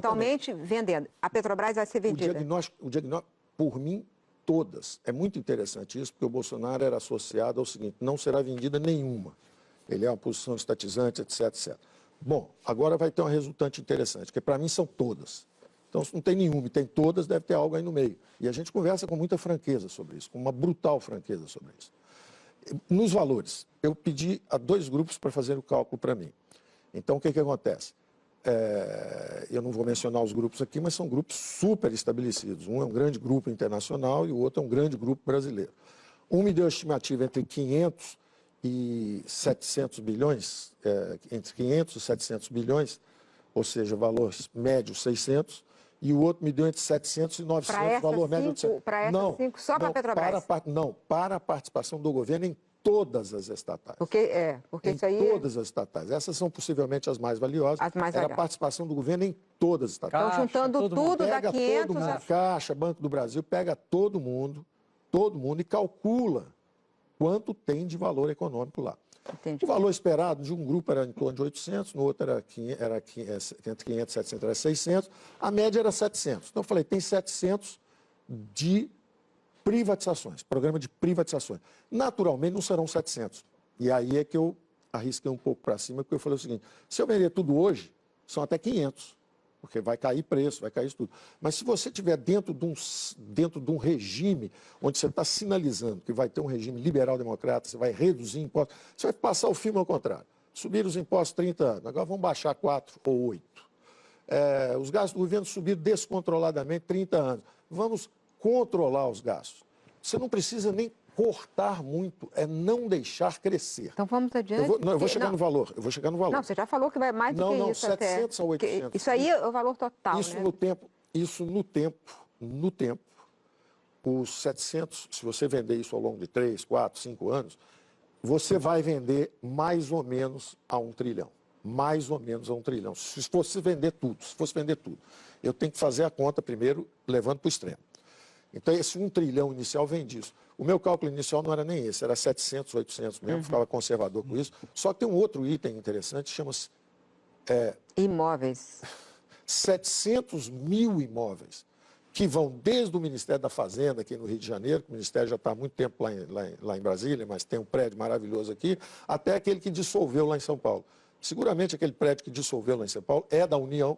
Totalmente vendendo. A Petrobras vai ser vendida. O diagnóstico, por mim, todas. É muito interessante isso, porque o Bolsonaro era associado ao seguinte: não será vendida nenhuma. Ele é uma posição estatizante, etc, etc. Bom, agora vai ter uma resultante interessante, que para mim são todas. Então, se não tem nenhuma e tem todas, deve ter algo aí no meio. E a gente conversa com muita franqueza sobre isso, com uma brutal franqueza sobre isso. Nos valores, eu pedi a 2 grupos para fazer o cálculo para mim. Então, o que acontece? Eu não vou mencionar os grupos aqui, mas são grupos super estabelecidos. Um é um grande grupo internacional e o outro é um grande grupo brasileiro. Um me deu a estimativa entre 500 e 700 bilhões, entre 500 e 700 bilhões, ou seja, valor médio 600, e o outro me deu entre 700 e 900, valor médio de 800. Para essas 5, só para a Petrobras? Para a participação do governo em todas as estatais. Porque isso aí... todas as estatais. Essas são possivelmente as mais valiosas. As mais Era valiosas. a participação do governo em todas as estatais. Então, juntando tudo, dá Pega 500... todo mundo, Caixa, Banco do Brasil, pega todo mundo, e calcula quanto tem de valor econômico lá. Entendi. O valor esperado de um grupo era em torno de 800, no outro era entre 500 e 700, era 600, a média era 700. Então, eu falei, tem 700 de privatizações, programa de privatizações. Naturalmente, não serão 700. E aí é que eu arrisquei um pouco para cima, porque eu falei o seguinte: se eu vender tudo hoje, são até 500, porque vai cair preço, vai cair isso tudo. Mas se você estiver dentro de um regime onde você está sinalizando que vai ter um regime liberal-democrata, você vai reduzir impostos, você vai passar o filme ao contrário. Subir os impostos 30 anos, agora vão baixar 4 ou 8. Os gastos do governo subiram descontroladamente 30 anos. Vamos controlar os gastos. Você não precisa nem cortar muito, é não deixar crescer. Então vamos adiante. Eu vou chegar no valor. Não, você já falou que vai mais do que isso 700 até. a 800. Isso aí é o valor total, Isso né? no tempo, os 700, se você vender isso ao longo de 3, 4, 5 anos, você vai vender mais ou menos a 1 trilhão. Mais ou menos a 1 trilhão. Se fosse vender tudo, eu tenho que fazer a conta primeiro, levando para o extremo. Então, esse 1 trilhão inicial vem disso. O meu cálculo inicial não era nem esse, era 700, 800 mesmo, ficava conservador com isso. Só que tem um outro item interessante, chama-se... Imóveis. 700 mil imóveis, que vão desde o Ministério da Fazenda, aqui no Rio de Janeiro, que o Ministério já está há muito tempo lá em Brasília, mas tem um prédio maravilhoso aqui, até aquele que dissolveu lá em São Paulo. Seguramente aquele prédio que dissolveu lá em São Paulo é da União.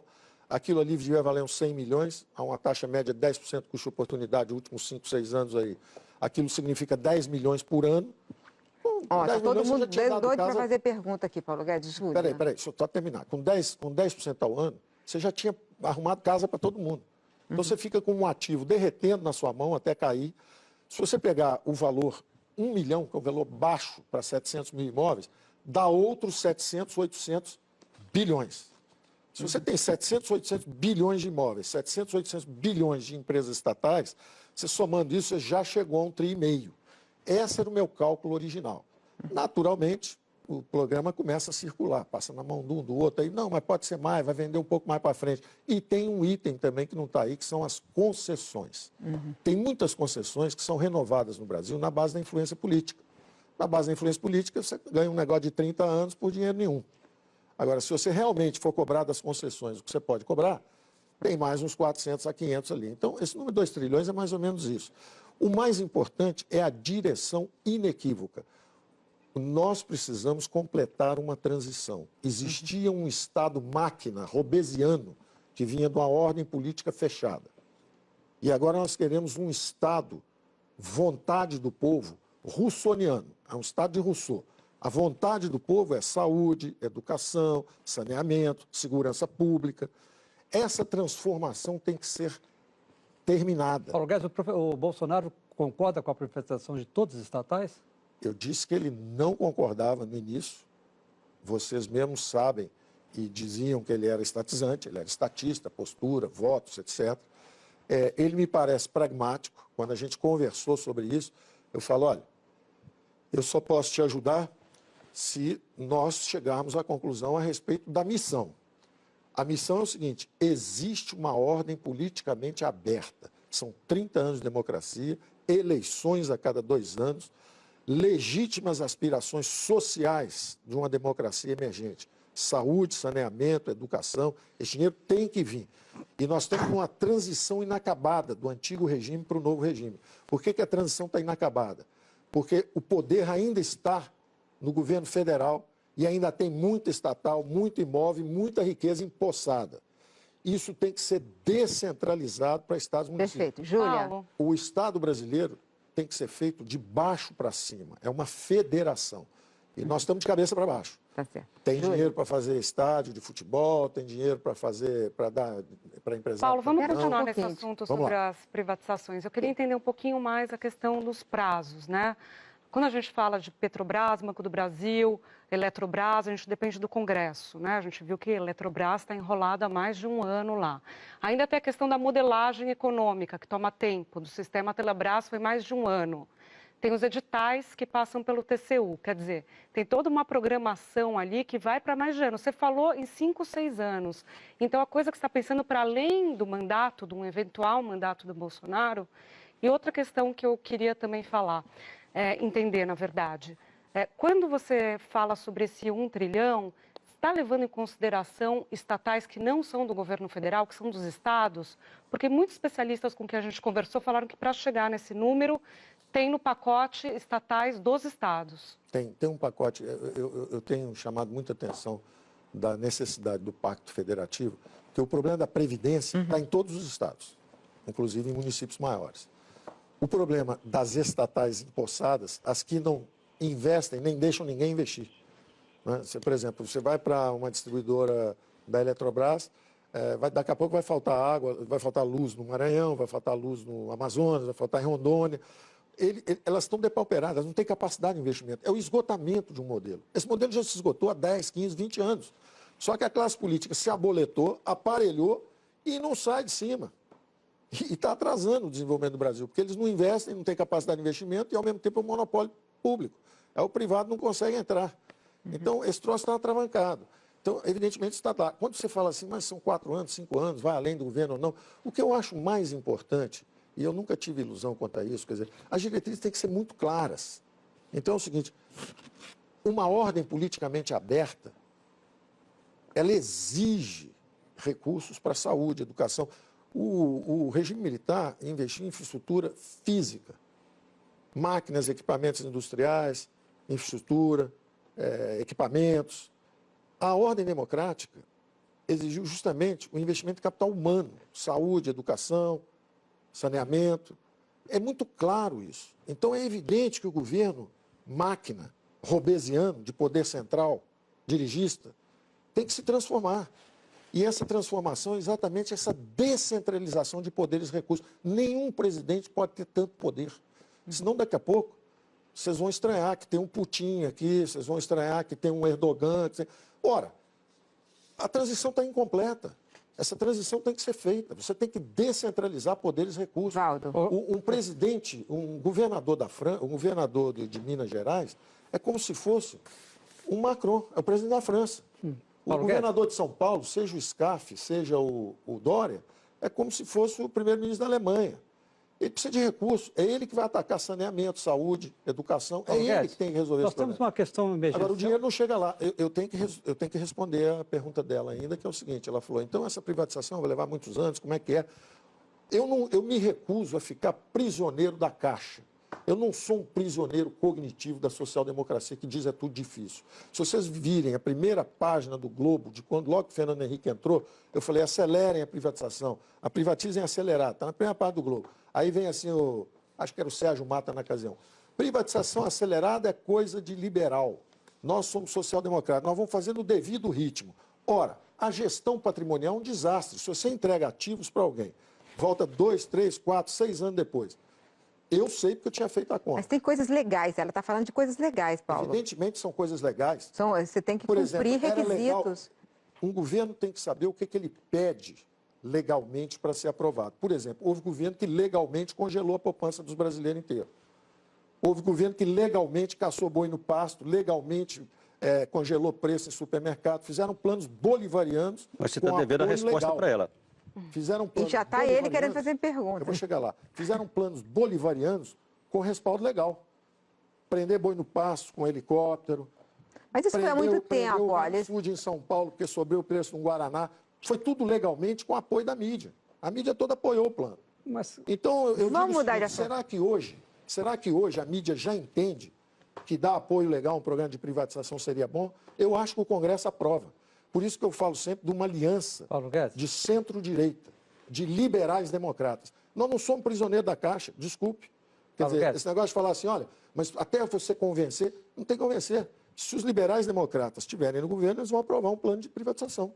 Aquilo ali devia valer uns 100 milhões, a uma taxa média de 10% custo de oportunidade, nos últimos 5, 6 anos aí. Aquilo significa 10 milhões por ano. Está todo mundo doido para fazer pergunta aqui, Paulo Guedes. Peraí, deixa eu só terminar. Com 10% ao ano, você já tinha arrumado casa para todo mundo. Então você fica com um ativo derretendo na sua mão até cair. Se você pegar o valor 1 milhão, que é um valor baixo para 700 mil imóveis, dá outros 700, 800 bilhões. Se você tem 700, 800 bilhões de imóveis, 700, 800 bilhões de empresas estatais, você somando isso, você já chegou a 1,5 trilhão. Esse era o meu cálculo original. Naturalmente, o programa começa a circular, passa na mão de um, do outro, aí, não, mas pode ser mais, vai vender um pouco mais para frente. E tem um item também que não está aí, que são as concessões. Tem muitas concessões que são renovadas no Brasil na base da influência política. Na base da influência política, você ganha um negócio de 30 anos por dinheiro nenhum. Agora, se você realmente for cobrar das concessões o que você pode cobrar, tem mais uns 400 a 500 ali. Então, esse número de 2 trilhões é mais ou menos isso. O mais importante é a direção inequívoca. Nós precisamos completar uma transição. Existia um Estado máquina, robesiano, que vinha de uma ordem política fechada. E agora nós queremos um Estado, vontade do povo, russoniano. É um Estado de Rousseau. A vontade do povo é saúde, educação, saneamento, segurança pública. Essa transformação tem que ser terminada. Paulo Guedes, o Bolsonaro concorda com a privatização de todas as estatais? Eu disse que ele não concordava no início. Vocês mesmos sabem e diziam que ele era estatizante, ele era estatista, postura, votos, etc. Ele me parece pragmático. Quando a gente conversou sobre isso, eu falo, olha, eu só posso te ajudar se nós chegarmos à conclusão a respeito da missão. A missão é o seguinte: existe uma ordem politicamente aberta. São 30 anos de democracia, eleições a cada 2 anos, legítimas aspirações sociais de uma democracia emergente. Saúde, saneamento, educação, esse dinheiro tem que vir. E nós estamos numa transição inacabada do antigo regime para o novo regime. Por que a transição está inacabada? Porque o poder ainda está no governo federal e ainda tem muita estatal, muito imóvel, muita riqueza empossada. Isso tem que ser descentralizado para estados e municípios. Perfeito. Júlia. O Estado brasileiro tem que ser feito de baixo para cima. É uma federação. E nós estamos de cabeça para baixo. Tá certo. Tem dinheiro para fazer estádio de futebol, tem dinheiro para fazer, para empresário. Paulo, vamos continuar um nesse pouquinho. assunto Vamos sobre lá. as privatizações. Eu queria entender um pouquinho mais a questão dos prazos, né? Quando a gente fala de Petrobras, Banco do Brasil, Eletrobras, a gente depende do Congresso, né? A gente viu que a Eletrobras está enrolada há mais de um ano lá. Ainda tem a questão da modelagem econômica, que toma tempo. Do sistema Telebrás foi mais de um ano. Tem os editais que passam pelo TCU, quer dizer, tem toda uma programação ali que vai para mais de ano. Você falou em 5, 6 anos. Então, a coisa que você está pensando para além do mandato, de um eventual mandato do Bolsonaro. E outra questão que eu queria também falar, entender, na verdade, quando você fala sobre esse 1 trilhão, está levando em consideração estatais que não são do governo federal, que são dos estados? Porque muitos especialistas com quem a gente conversou falaram que para chegar nesse número, tem no pacote estatais dos estados. Tem um pacote. Eu tenho chamado muita atenção da necessidade do Pacto Federativo, porque o problema da Previdência está em todos os estados, inclusive em municípios maiores. O problema das estatais empossadas, as que não investem, nem deixam ninguém investir. Né? Por exemplo, você vai para uma distribuidora da Eletrobras, daqui a pouco vai faltar água, vai faltar luz no Maranhão, vai faltar luz no Amazonas, vai faltar em Rondônia. Elas estão depauperadas, não têm capacidade de investimento. É o esgotamento de um modelo. Esse modelo já se esgotou há 10, 15, 20 anos. Só que a classe política se aboletou, aparelhou e não sai de cima. E está atrasando o desenvolvimento do Brasil, porque eles não investem, não têm capacidade de investimento e, ao mesmo tempo, é um monopólio público. O privado não consegue entrar. Então, esse troço está atravancado. Então, evidentemente, está lá. Quando você fala assim, mas são 4 anos, 5 anos, vai além do governo ou não, o que eu acho mais importante, e eu nunca tive ilusão quanto a isso, quer dizer, as diretrizes têm que ser muito claras. Então, é o seguinte, uma ordem politicamente aberta, ela exige recursos para saúde, educação. O regime militar investiu em infraestrutura física, máquinas, equipamentos industriais, infraestrutura, equipamentos. A ordem democrática exigiu justamente o investimento em capital humano, saúde, educação, saneamento. É muito claro isso. Então é evidente que o governo, máquina, robesiano, de poder central, dirigista, tem que se transformar. E essa transformação é exatamente essa descentralização de poderes e recursos. Nenhum presidente pode ter tanto poder. Senão, daqui a pouco, vocês vão estranhar que tem um Putin aqui, vocês vão estranhar que tem um Erdogan. Ora, a transição está incompleta. Essa transição tem que ser feita. Você tem que descentralizar poderes e recursos. Valdo. Um presidente, um governador um governador de Minas Gerais, é como se fosse um Macron, é o presidente da França. O governador de São Paulo, seja o Scaff, seja o Dória, é como se fosse o primeiro-ministro da Alemanha. Ele precisa de recursos. É ele que vai atacar saneamento, saúde, educação. É ele que tem que resolver nós esse problema. temos uma questão emergencial. Agora, o dinheiro não chega lá. Eu tenho que responder a pergunta dela ainda, que é o seguinte. Ela falou, então essa privatização vai levar muitos anos, como é que é? Eu me recuso a ficar prisioneiro da Caixa. Eu não sou um prisioneiro cognitivo da social-democracia que diz é tudo difícil. Se vocês virem a primeira página do Globo, de quando logo o Fernando Henrique entrou, eu falei, acelerem a privatização, privatizem acelerado, está na primeira parte do Globo. Aí vem assim, acho que era o Sérgio Mata na ocasião. Privatização acelerada é coisa de liberal. Nós somos social-democratas, nós vamos fazer no devido ritmo. Ora, a gestão patrimonial é um desastre. Se você entrega ativos para alguém, volta 2, 3, 4, 6 anos depois. Eu sei porque eu tinha feito a conta. Mas tem coisas legais, ela está falando de coisas legais, Paulo. Evidentemente são coisas legais. Você tem que Por cumprir exemplo, era requisitos. legal, um governo tem que saber o que ele pede legalmente para ser aprovado. Por exemplo, houve governo que legalmente congelou a poupança dos brasileiros inteiros. Houve governo que legalmente caçou boi no pasto, legalmente congelou preço em supermercado, fizeram planos bolivarianos. Mas você está devendo a resposta para ela. Fizeram planos E já está ele querendo fazer pergunta. Eu vou chegar lá. Fizeram planos bolivarianos com respaldo legal. Prender boi no pasto com helicóptero. Mas isso foi há muito tempo, olha. Food em São Paulo, porque sobrou o preço no Guaraná. Foi tudo legalmente com apoio da mídia. A mídia toda apoiou o plano. Mas Então, eu digo Vamos mudar de seguinte, assunto. será que hoje a mídia já entende que dar apoio legal a um programa de privatização seria bom? Eu acho que o Congresso aprova. Por isso que eu falo sempre de uma aliança Paulo Guedes. de centro-direita, de liberais democratas. Nós não somos prisioneiros da Caixa, desculpe. Quer Paulo dizer, Guedes. esse negócio de falar assim, olha, mas até você convencer, não tem que convencer. Se os liberais democratas estiverem no governo, eles vão aprovar um plano de privatização.